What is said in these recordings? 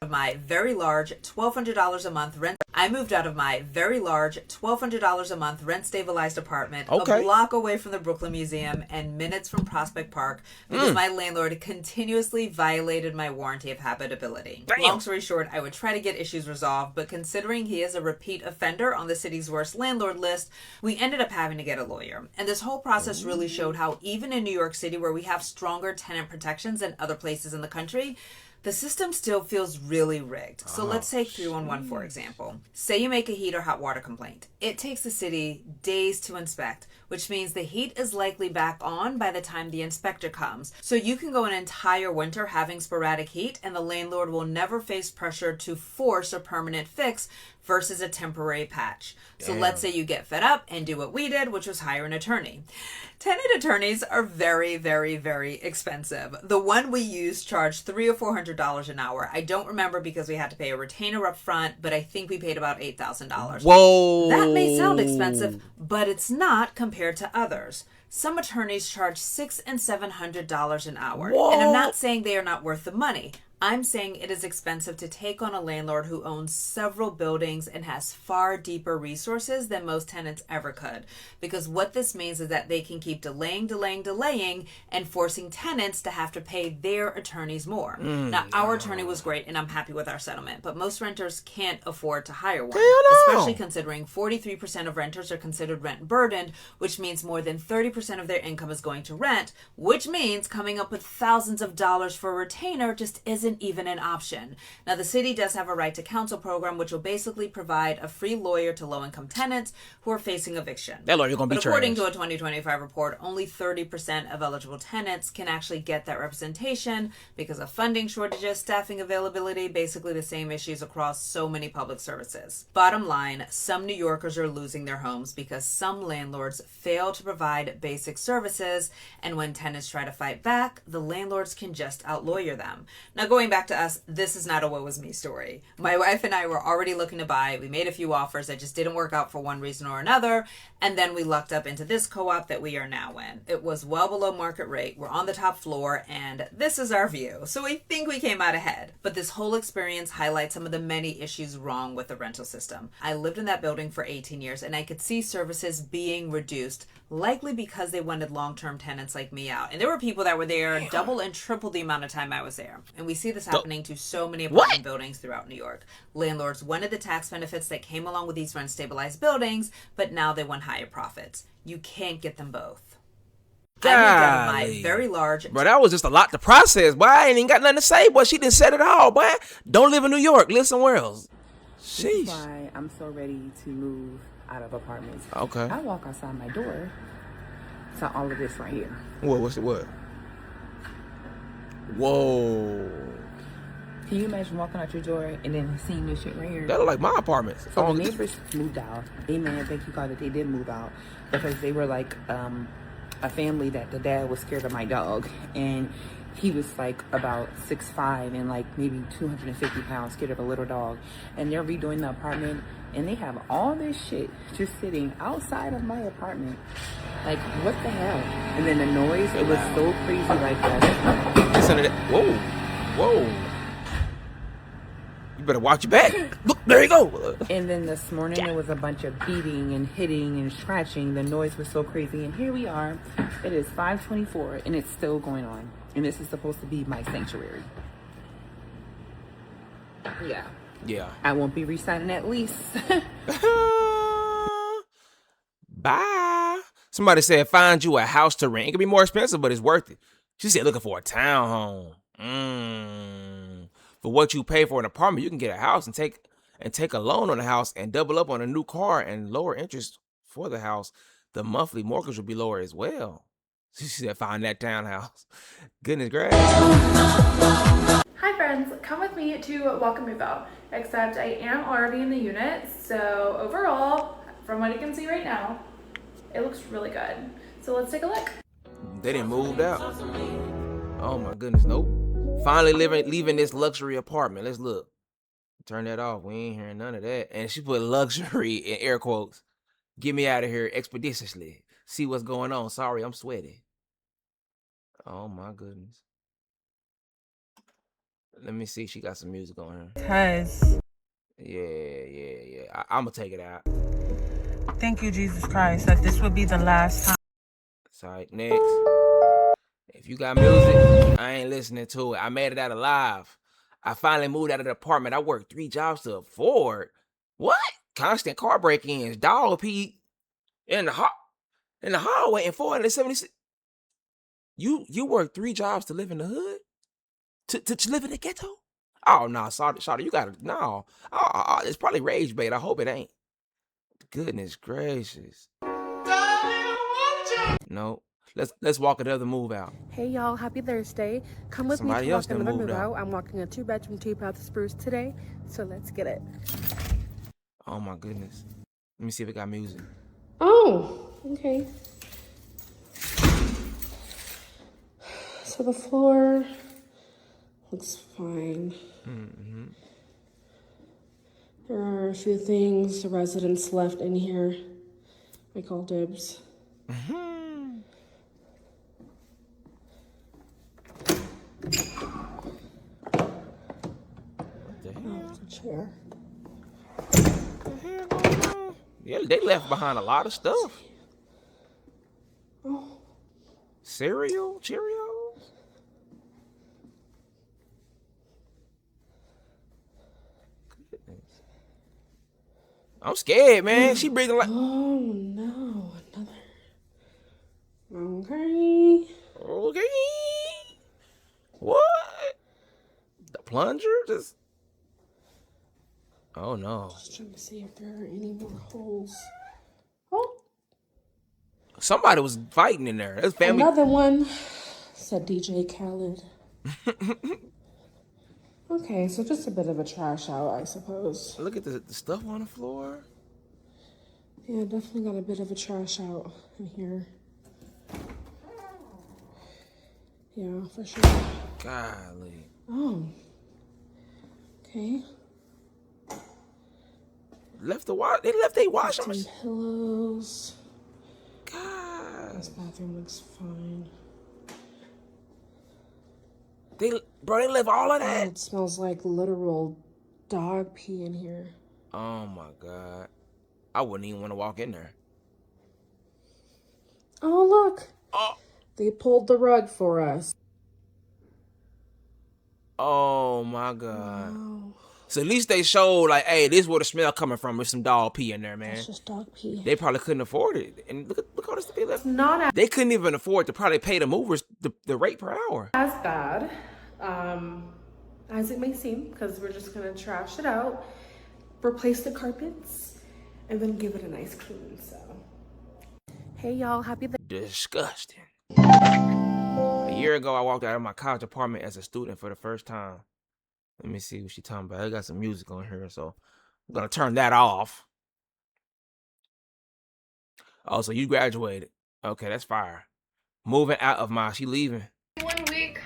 Of my very large $1,200 a month rent. I moved out of my very large $1,200 a month rent stabilized apartment a Okay. block away from the Brooklyn Museum and minutes from Prospect Park because my landlord continuously violated my warranty of habitability. Damn. Long story short, I would try to get issues resolved, but considering he is a repeat offender on the city's worst landlord list, we ended up having to get a lawyer. And this whole process really showed how even in New York City, where we have stronger tenant protections than other places in the country, the system still feels really rigged. So let's take 311, for example. Say you make a heat or hot water complaint. It takes the city days to inspect, which means the heat is likely back on by the time the inspector comes. So you can go an entire winter having sporadic heat and the landlord will never face pressure to force a permanent fix versus a temporary patch. So let's say you get fed up and do what we did, which was hire an attorney. Tenant attorneys are very, very, very expensive. The one we used charged $300 or $400 an hour. I don't remember because we had to pay a retainer up front, but I think we paid about $8,000. Whoa. That may sound expensive, but it's not compared to others. Some attorneys charge $600 and $700 an hour. Whoa. And I'm not saying they are not worth the money. I'm saying it is expensive to take on a landlord who owns several buildings and has far deeper resources than most tenants ever could. Because what this means is that they can keep delaying, and forcing tenants to have to pay their attorneys more. Now, our attorney was great and I'm happy with our settlement, but most renters can't afford to hire one. Especially considering 43% of renters are considered rent burdened, which means more than 30% of their income is going to rent, which means coming up with thousands of dollars for a retainer just isn't even an option. Now, the city does have a right to counsel program, which will basically provide a free lawyer to low-income tenants who are facing eviction. That lawyer gonna be According trash. to a 2025 report, only 30% of eligible tenants can actually get that representation because of funding shortages, staffing availability, basically the same issues across so many public services. Bottom line, some New Yorkers are losing their homes because some landlords fail to provide basic services, and when tenants try to fight back, the landlords can just outlawyer them. Now, going back to us, this is not a woe is me story. My wife and I were already looking to buy. We made a few offers that just didn't work out for one reason or another, and then we lucked up into this co-op that we are now in. It was well below market rate. We're on the top floor, and this is our view. So we think we came out ahead. But this whole experience highlights some of the many issues wrong with the rental system. I lived in that building for 18 years, and I could see services being reduced, likely because they wanted long-term tenants like me out. And there were people that were there double and triple the amount of time I was there. And we see this happening to so many apartment buildings throughout New York. Landlords wanted the tax benefits that came along with these rent-stabilized buildings, but now they want higher profits. You can't get them both. I moved out of my very large... Bro, that was just a lot to process, boy. I ain't even got nothing to say, boy. She done said it all, boy. Don't live in New York. Live somewhere else. This is why I'm so ready to move out of apartments. Okay. I walk outside my door, saw all of this right here. What's it? What? Whoa. Can you imagine walking out your door and then seeing this shit right here? That look like my apartment. So the neighbors moved out. Amen. Thank you, God, that they did move out because they were like a family that the dad was scared of my dog, and he was like about 6'5" and like maybe 250 pounds, scared of a little dog. And they're redoing the apartment, and they have all this shit just sitting outside of my apartment. Like, what the hell? And then the noise, it was so crazy like that. Listen to that. Whoa. You better watch your back. Look, there you go. And then this morning there was a bunch of beating and hitting and scratching. The noise was so crazy. And here we are. It is 5:24 and it's still going on. And this is supposed to be my sanctuary. Yeah. I won't be re-signing that lease. Bye. Somebody said find you a house to rent. It can be more expensive, but it's worth it. She said looking for a townhome. For what you pay for an apartment, you can get a house and take a loan on the house and double up on a new car and lower interest for the house. The monthly mortgage will be lower as well. She said find that townhouse. Goodness gracious. Hi friends, come with me to Welcome Move Out, except I am already in the unit, so overall, from what you can see right now, it looks really good. So let's take a look. They didn't move out. Oh my goodness, nope. Finally leaving this luxury apartment. Let's look. Turn that off. We ain't hearing none of that. And she put luxury in air quotes. Get me out of here expeditiously. See what's going on. Sorry, I'm sweaty. Oh my goodness. Let me see. She got some music on her. Cause Yeah. I'm gonna take it out. thank you, Jesus Christ, that this would be the last time. It's all right. Next. If you got music, I ain't listening to it. I made it out alive. I finally moved out of the apartment. I worked 3 jobs to afford. What? Constant car break-ins, dog pee in the hallway, and 476. You work 3 jobs to live in the hood? To live in the ghetto? Oh no, sorry, you gotta no. It's probably rage bait. I hope it ain't. Goodness gracious. No. Let's walk another move out. Hey y'all, happy Thursday. Come with Somebody me to else walk done another moved move out. out. I'm walking a 2-bedroom, 2-bath spruce today, so let's get it. Oh my goodness. Let me see if it got music. Oh, okay. So the floor looks fine. There are a few things the residents left in here. I call dibs. Oh, it's a chair. Yeah, they left behind a lot of stuff. Oh, Cereal, Cheerios. Goodness. I'm scared, man. She breathing like. oh no, another. Okay. Okay. What? The plunger? Just. Oh no. Just trying to see if there are any more holes. Oh, Somebody was fighting in there. That's family. another one, said DJ Khaled. Okay, so just a bit of a trash out, I suppose. Look at the stuff on the floor. Yeah, definitely got a bit of a trash out in here. Yeah, for sure. Golly. Oh. Okay. Left the wash. They left their washing Some machine. pillows. God. This bathroom looks fine. They left all of Oh, that. it smells like literal dog pee in here. Oh my God. I wouldn't even want to walk in there. Oh, look. Oh. They pulled the rug for us. Oh my God. Wow. So at least they showed like, hey, this is where the smell coming from with some dog pee in there, man. That's just dog pee. They probably couldn't afford it. And look all this stuff they left. Not They couldn't even afford to probably pay the movers the rate per hour. as bad as it may seem, because we're just gonna trash it out, replace the carpets, and then give it a nice clean. So, hey y'all, happy Disgusting. A year ago, I walked out of my college apartment as a student for the first time. Let me see what she talking about. I got some music on here, so I'm gonna turn that off. Oh, so you graduated. Okay, that's fire. Moving out of my, she leaving. 1 week,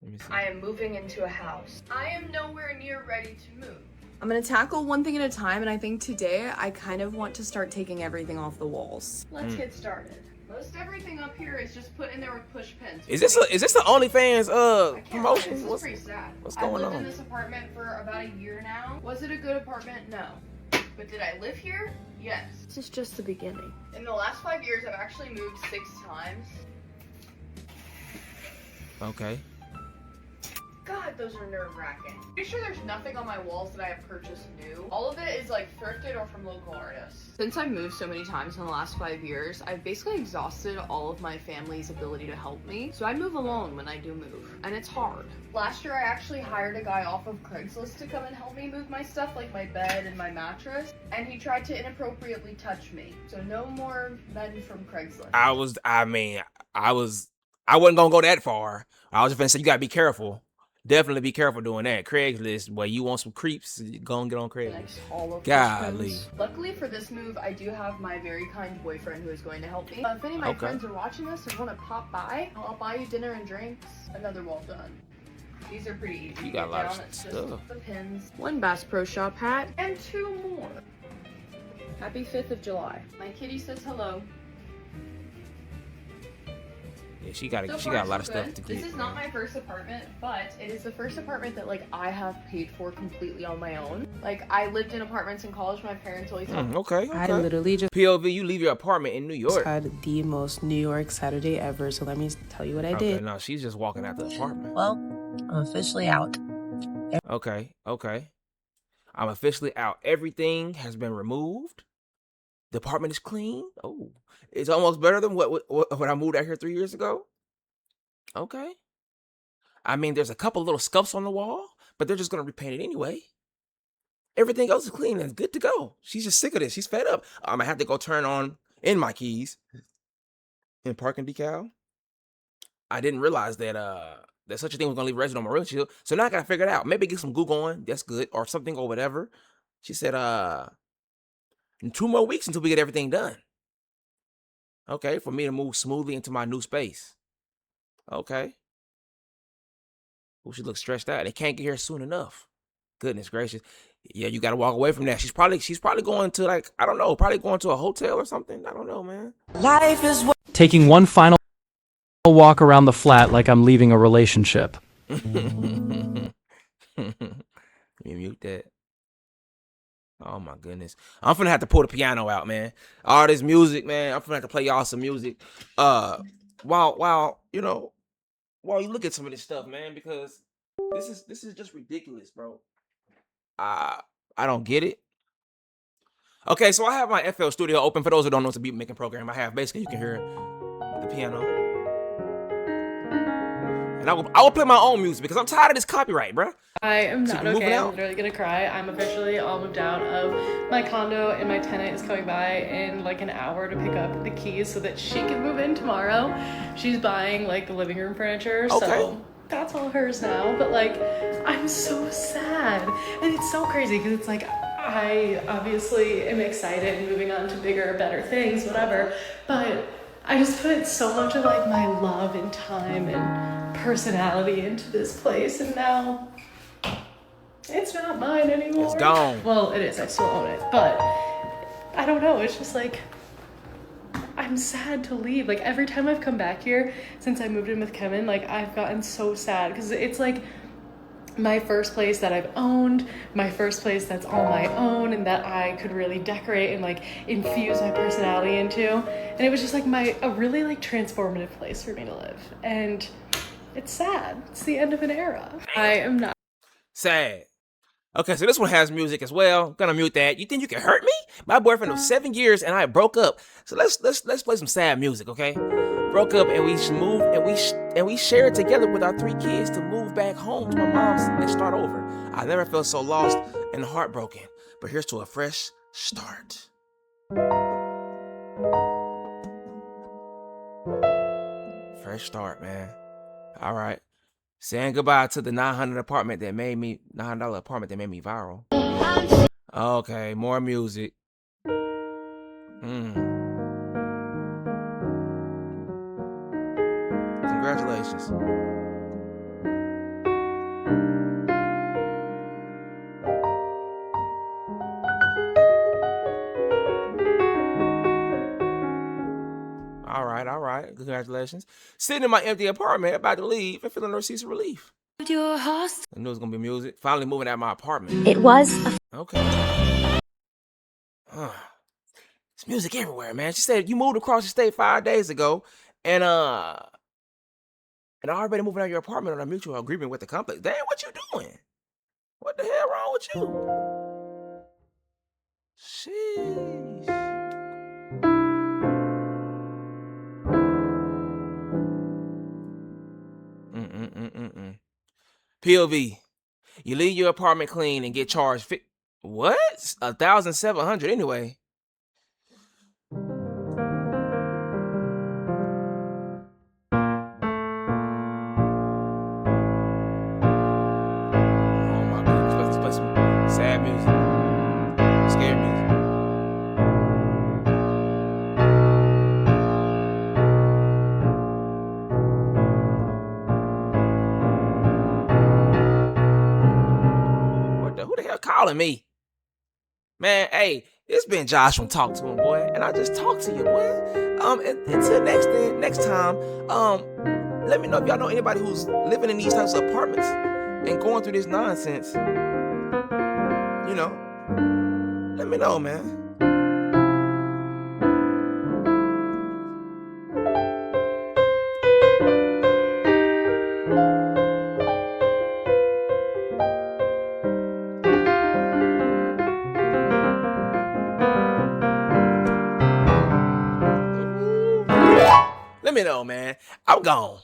Let me see. I am moving into a house. I am nowhere near ready to move. I'm gonna tackle one thing at a time, and I think today I kind of want to start taking everything off the walls. Let's get started. Most everything up here is just put in there with push pins. Is this the OnlyFans I can't lie, promotion? This is pretty sad. what's I've going lived on? in this apartment for about a year now. Was it a good apartment? No. But did I live here? Yes. This is just the beginning. In the last 5 years, I've actually moved 6 times. Okay. God, those are nerve-wracking. Pretty sure there's nothing on my walls that I have purchased new. All of it is like thrifted or from local artists. Since I've moved so many times in the last 5 years, I've basically exhausted all of my family's ability to help me. So I move alone when I do move, and it's hard. Last year, I actually hired a guy off of Craigslist to come and help me move my stuff, like my bed and my mattress, and he tried to inappropriately touch me. So no more men from Craigslist. I wasn't gonna go that far. I was just gonna say you gotta be careful. Definitely be careful doing that. Craigslist, where you want some creeps, go and get on Craigslist. Next haul of Golly. push pins. Luckily for this move, I do have my very kind boyfriend who is going to help me. If any of my Okay. friends are watching this and want to pop by, I'll buy you dinner and drinks. Another wall done. These are pretty easy. You to got get a lot of down. It's stuff. just the pins. 1 Bass Pro Shop hat. And 2 more. Happy 5th of July. My kitty says hello. Yeah, she got So a far, lot of so stuff good. to This get. is not my first apartment, but it is the first apartment that like I have paid for completely on my own. Like I lived in apartments in college. My parents always helped. Okay. I literally just POV, you leave your apartment in New York. had the most New York Saturday ever. So let me tell you what I Okay, did. no, she's just walking out the apartment. Well, I'm officially out. Okay. I'm officially out. Everything has been removed. The apartment is clean. Oh, it's almost better than what when I moved out here 3 years ago. Okay. I mean, there's a couple little scuffs on the wall, but they're just gonna repaint it anyway. Everything else is clean and good to go. She's just sick of this. She's fed up. I'm gonna have to go turn on in my keys in parking decal. I didn't realize that such a thing was gonna leave resident on my windshield. So now I gotta figure it out. Maybe get some glue going. That's good, or something or whatever. She said, in 2 more weeks until we get everything done. Okay, for me to move smoothly into my new space. Okay. Oh, she looks stressed out. They can't get here soon enough. Goodness gracious. Yeah, you gotta walk away from that. She's probably going to, like, I don't know, probably going to a hotel or something. I don't know, man. Taking one final walk around the flat like I'm leaving a relationship. You mute that. Oh my goodness. I'm finna have to pull the piano out, man. All this music, man. I'm finna have to play y'all some music. While you look at some of this stuff, man, because this is just ridiculous, bro. I don't get it. Okay, so I have my FL Studio open. For those who don't know, it's a beat making program I have. Basically, you can hear the piano. And I will play my own music because I'm tired of this copyright, bro. I am So not you're moving okay. I'm out? literally gonna cry. I'm officially all moved out of my condo, and my tenant is coming by in like an hour to pick up the keys so that she can move in tomorrow. She's buying like the living room furniture, Okay. so that's all hers now. But like, I'm so sad, and it's so crazy because it's like I obviously am excited and moving on to bigger, better things, whatever. But I just put so much of like my love and time and personality into this place, and now it's not mine anymore. It's gone. Well, it is. I still own it, but I don't know. It's just like I'm sad to leave. Like every time I've come back here since I moved in with Kevin, like I've gotten so sad because it's like my first place that I've owned, my first place that's all my own and that I could really decorate and like infuse my personality into. And it was just like a really like transformative place for me to live. And it's sad. It's the end of an era. I am not Sad. Okay, so this one has music as well. Gonna mute that. You think you can hurt me? My boyfriend of 7 years and I broke up. So let's play some sad music, okay? Broke up and we moved and we shared together with our 3 kids to move back home to my mom's and start over. I never felt so lost and heartbroken. But here's to a fresh start. Fresh start, man. All right. Saying goodbye to the $900 apartment that made me viral. Okay, more music. Congratulations. All right. Congratulations. Sitting in my empty apartment, about to leave, and feeling no cease of relief. I knew it was gonna be music. Finally moving out of my apartment. It was Okay. It's music everywhere, man. She said you moved across the state 5 days ago, and I already moving out of your apartment on a mutual agreement with the complex. Damn, what you doing? What the hell wrong with you? Sheesh. POV. You leave your apartment clean and get charged what? 1,700 anyway. Oh my goodness. Let's play some sad music. Scary music. Who the hell calling me? Man, hey, It's been Josh from Talk to Him, boy, and I just talked to you, boy. Until next time, let me know if y'all know anybody who's living in these types of apartments and going through this nonsense. You know, let me know, man. Let me know, man. I'm gone.